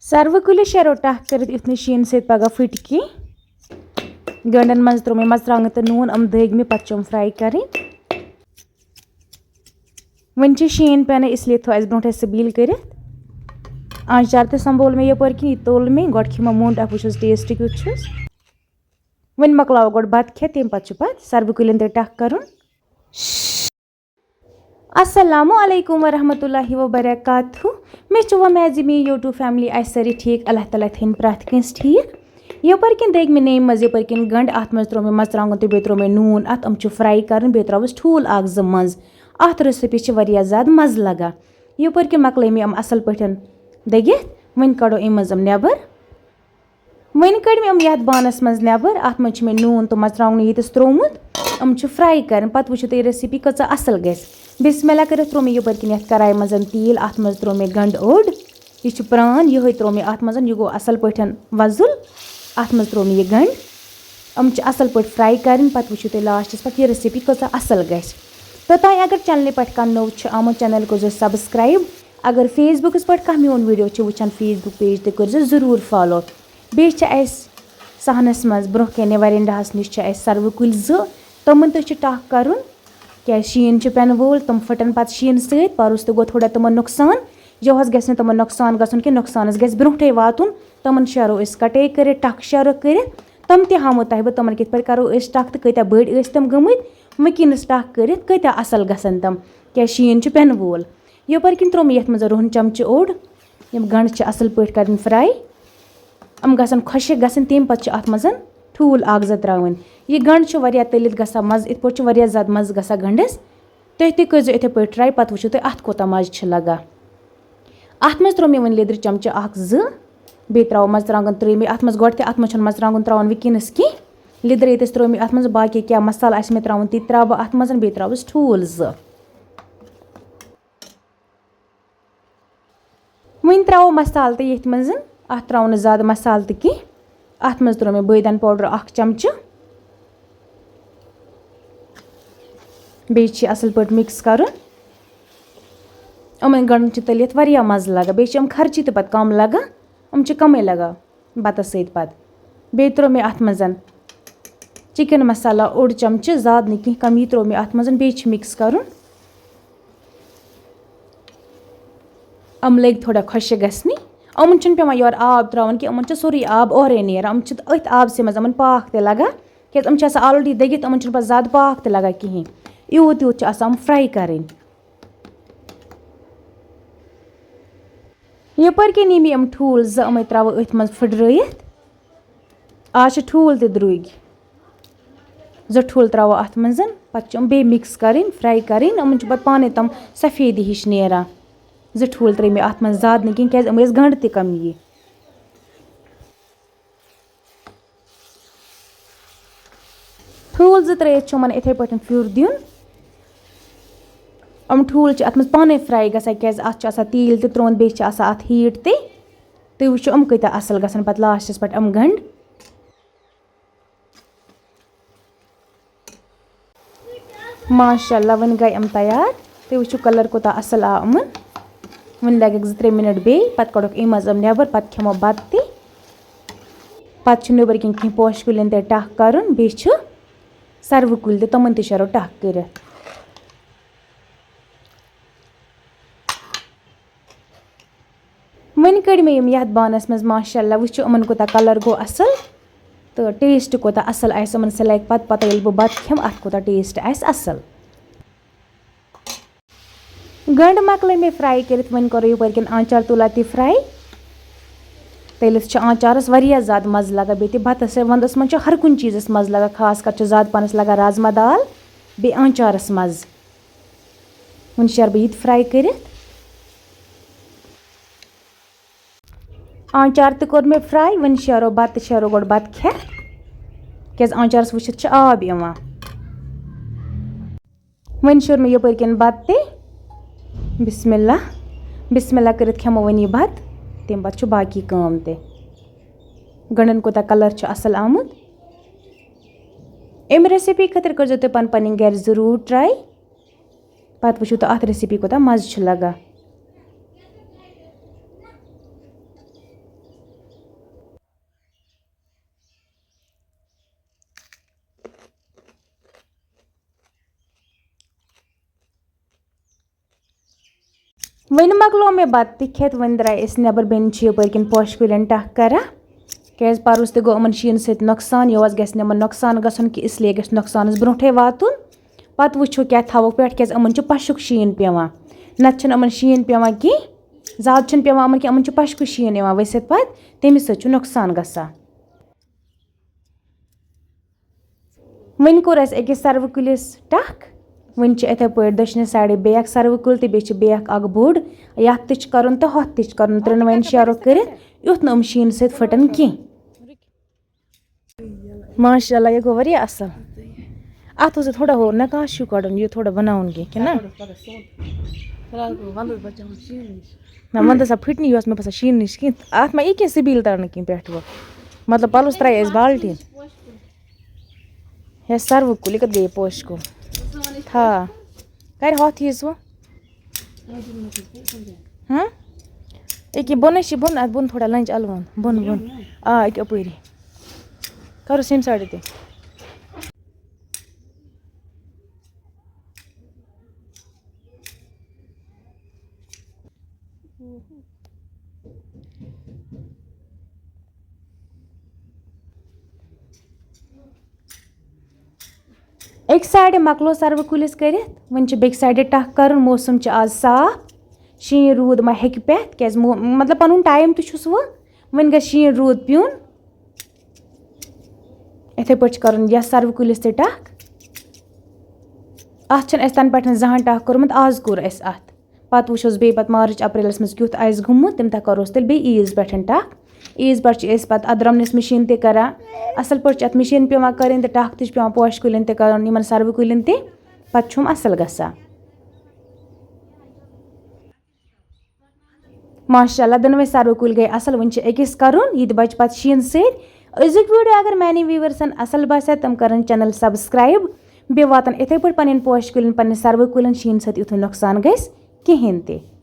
सर्व कुलिस शरो टह कर इत शीन से पगह फट की गंडन मज त्रो मे मर्चांगन तो नून अम दग मे पे फ्राई कर वन शीन पेन इसलिए थो अस ब्रोह सबील कर आंचार तो संभोल मे यपर कि तोल मे गो खिमा मोट अब वुस टेस्ट क्युत वन मकलाव गो बत खे तम पे सर्व कुलन तो टह कर अस्सलामु अलैकुम वरहमतुल्लाहि वबरकातुहू मे वमेज मे यूट्यूब फैमिली आस सारी ठीक अल्लाह ताला थन प्रथ कंस ठीक यपर किन देग मे नेम मज यपर किन गंड अत मज त्रो मे मर्चांगन तो बे त्रो मे नून अत अम फ्राई कर बे त्रोस ठूल अख ज मज अत रेसिपी ज़्यादा मज़ लगा यपर किन मकल मे असल पे दगित वन कड़ो अम मज नबर वन कड़ मे ये बानस मज नबर अत मज मे नून तो मर्चांगन यीतस त्रोमुत अम फ्राई कर पे वो तुम रेसिपी कच असल ग बिस्मिल्लाह कर त्रो मे यपर किन कराई मज तील अत मज त्रो मे गंड ओड़ यह प्रान ये त्रो मे अत मज यह गो असल पे वजुल अत मज त्रो मे यह गंड अम असल पे फ्राई कर पे वो तुम लास्टस पे यह रेसिपी कच असल ग तो तुम अगर चैनल पे कह नौ आमुत चैनल कर सब्सक्राइब अगर फेसबुकस पे कह मोन वीडियो वुचान फेसबुक पेज तो कर जरूर फॉलो बे सहनस मज ब्रोह कन वरिंडाहस नश सर्व कुल तमन तो टह कर क्या शीन पेन वोल तुम फटन पे शीन सत परस तो गो थोड़ा तुम नुकसान यहस गस तुम नुकसान गन कि नुकसानस गस ब्रोह वातुन तमन शरो कटे कर टक शरो कर तम तमो तह बह तमन कित करो टक तो कत्या बड़ तम गमत वकिनस टक कर कत्या असल गसन तम क्या शीन पेन वोल यपर किन त्रो मे ये मज रोहन चमच ओड़ यम गंड असल पे कर फ्राई अम गसन खुशक गसन तम पे अत मज ठूल अख ज त्रावन यह गंड वारिया तलित गसा मज इत पे वारिया ज़्यादा मज गसा गंडस तुम तह कर इथे पे ट्राई पे वो तुम अत कोता मज लगा अत मज त्रो मे वन लिद्र चमच अख बे त्रो मर्चांगन त्रे मे अत मज गो अत मज मर्चांगन त्रावन वकिनस की लिद्र ये त्रो मे अत मज बाकी क्या मसाला मे त्रावन ति त्रा बह अत मज बे त्रावस ठूल वन त्रो मसाल तो ये मज अत त्राव ज़्यादा मसाल तो की अत मज त्रो मे बैदन पाउडर अख चमच बे असल पे मिक्स कर अमन गंड तलित वारिया मज़ लगा बे खर्ची तो पे कम लगा कमे लगा बतस सत पे बे त्रो मे अत मज चिकन मसाला ओड़ चमच ज़्यादा नहीं कहीं कम यह त्रो मे अत मज बे मिक्स कर लग थोड़ा खुश गसनी अमन पे योर आब त्रावन कि अमन सोरे आब ओरे नेर अथ आब से मज पाक ते लगा क्या ऑलरेडी दगित अमन पे ज़्यादा पाक ते लगा कहें यूत यूत फ्राई कर यपर के नी मे ठूल अम त्रो अथ मज फुट आज ठूल ते द्रुग ठूल त्रो अत मज पे बे मिक्स कर फ्राई कर अमन पे पाने तम सफेदी हिश नेरान ठूल त्रे मे अत मज ज़्यादा नहीं क्या गंड त कम ये ठूल त्रित इथे पे फ्यूर दिन ठूल अत मज पाने फ्राई गसा क्या तील तो त्रोन बे अत हीट तुम वो कत्या असल गसन पे लास्टस पे गंड माशाअल्लाह वन गई तैयार तुम वो कलर कोता असल आ वन लग 2-3 मिनट बे पे कड़क मज नबर पे खेमो बत पे नबर किन कहीं पोश कुलन ते टह कर बे सर्व कुल तमन तरो टह कर वन कड़ मे ये बानस मज माशाअल्लाह वो अमन कोता कलर गो असल तो टेस्ट कोता असल आमन सह लग पता ये बह बत खेम अत कोता टेस्ट असल गंड मकल मे फ्राई कर वन करो यपर किन आंचार तुला ति फ्राई तलिस आंचारस वारिया ज़्यादा मज़ लगा बे बतस वंदस मज हर कुन चीज़स मज़ लगा खास कर ज़्यादा पनस लगा राजमा दाल बे आंचारस मज़ वन शर बह फ्राई कर आंचार तो कोर मे फ्राई वन शरो गो बत खे क्या आंचारस वुचित आब वन शोर मे यपर किन बत बिस्मिल्लाह बिस्मिल्लाह कर खेमो वन यह बत तम पे बाकी काम ते गंडन कोता कलर असल आमुत अम रेसिपी खतर कर तुम पन गर जरूर ट्राई पे वो तो अत रेसिपी कोता मज़ लगा वन मकलो मे बत खेत वन द्राय अस नबर बेन यपर पोश कुलन टक करा क्या परस तक गो शीन सत नुकसान यह गि नुकसान गन कि इसलिए गस नुकसान ब्रोटे वातुन पत वो क्या थवो पे क्या पशुक शीन पेवान नत शीन पेवान कह ज़्यादा पेवान कि पशुक शीन वसित पे तमिस सत नुकसान गसान वन कोर अकिस सर्व कुलिस टक वन इथे पे दक्षिण साइड बेक सर्व कुल तो बेक बोड़ ये कर तो हथ कर त्रोन शेरो कर युथ न शीन सत फटन कह माशाल्लाह ये गो वारिया असल अत थोड़ा हो नकाश कड़न यह थोड़ा बनाउन कह ना वंदस फटनी यह मे बसान शीन नश कह अत मा कह सबील तरन कह पे वो मतलब पलस त्राय बाल्टीन यह सर्व कुल कत गई पोश कुल था कर हथ यीज वो बोन बोन अत बोन थोड़ा लंच अलवन बोन बोन अपरी करो सेम साइड ते एक साइड मकलो सर्व कुलिस कर वन बेक साइड टक कर मौसम आज साफ शीन रूद मा हे पे क्या मतलब पन टाइम तुस वन ग शीन रूद प्यून इथे पे कर सर्व कुलिस टक अत तन पे जहां टक कोर्मुत आज कोर अत पत वोस बे मार्च अप्रैलस मज क्युथ आस गुमुत तम तक करोस तेल बे ईज पे टक ईज पे पे अदरमनस मशीन ते करा असल पे मशीन पेवान करें तो टक पेवान पोश कुलन ते कर सर्व कुलन ते पम असल गसा माशाल्लाह दोनवे सर्व कुल गई असल वन अकिस करुन यह बच पे शीन सत अजुक वीडियो अगर मानी व्यूवर्सन असल बासा तम कर चैनल सब्सक्राइब बे वातन इथे पे पन पोश कुलन पे सर्व कुलन शीन सत युथ नुकसान गस कहें ते।